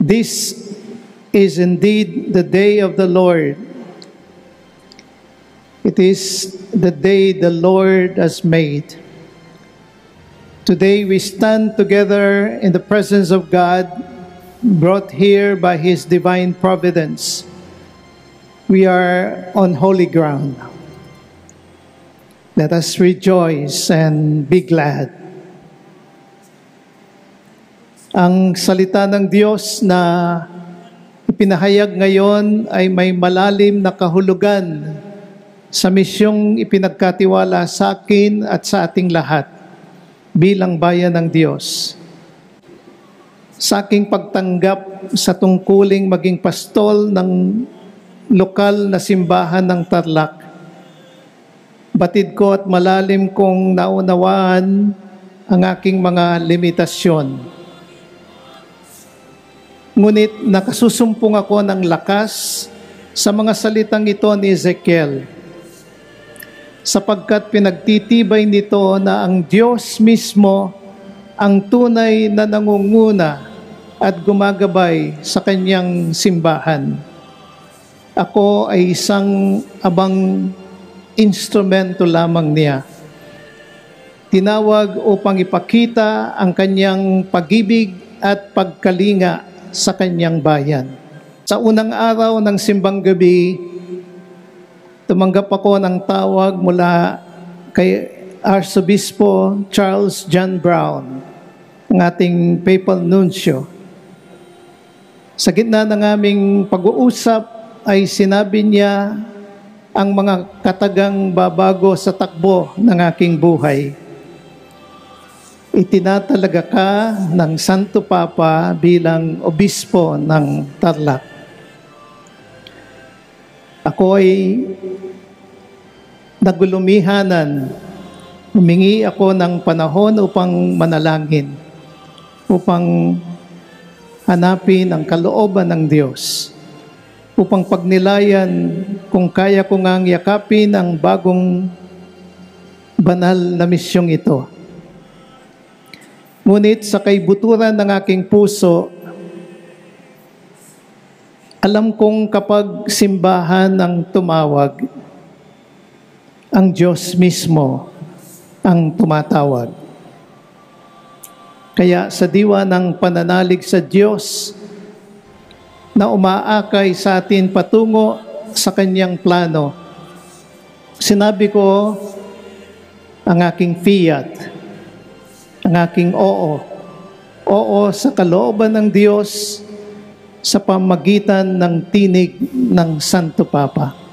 This is indeed the day of the Lord. It is the day the Lord has made. Today we stand together in the presence of God, brought here by His divine providence. We are on holy ground. Let us rejoice and be glad. Ang salita ng Diyos na ipinahayag ngayon ay may malalim na kahulugan sa misyong ipinagkatiwala sa akin at sa ating lahat bilang bayan ng Diyos. Sa aking pagtanggap sa tungkuling maging pastol ng lokal na simbahan ng Tarlac, batid ko at malalim kong naunawaan ang aking mga limitasyon. Ngunit nakasusumpong ako ng lakas sa mga salitang ito ni Ezekiel, sapagkat pinagtitibay nito na ang Diyos mismo ang tunay na nangunguna at gumagabay sa kanyang simbahan. Ako ay isang abang instrumento lamang niya. Tinawag upang ipakita ang kanyang pag-ibig at pagkalinga sa kanyang bayan. Sa unang araw ng simbang gabi, tumanggap ako ng tawag mula kay Arsobispo Charles John Brown, ang ating papal nuncio. Sa gitna ng aming pag-uusap ay sinabi niya ang mga katagang babago sa takbo ng aking buhay. Itinatalaga ka ng Santo Papa bilang obispo ng Tarlac. Ako ay nagulumihanan. Humingi ako ng panahon upang manalangin, upang hanapin ang kalooban ng Diyos, upang pagnilayan kung kaya ko ngang yakapin ang bagong banal na misyong ito. Ngunit sa kaibuturan ng aking puso, alam kong kapag simbahan ang tumawag, ang Diyos mismo ang tumatawag. Kaya sa diwa ng pananalig sa Diyos na umaakay sa atin patungo sa kanyang plano, sinabi ko ang aking fiat, ang aking oo. Oo sa kalooban ng Diyos sa pamagitan ng tinig ng Santo Papa.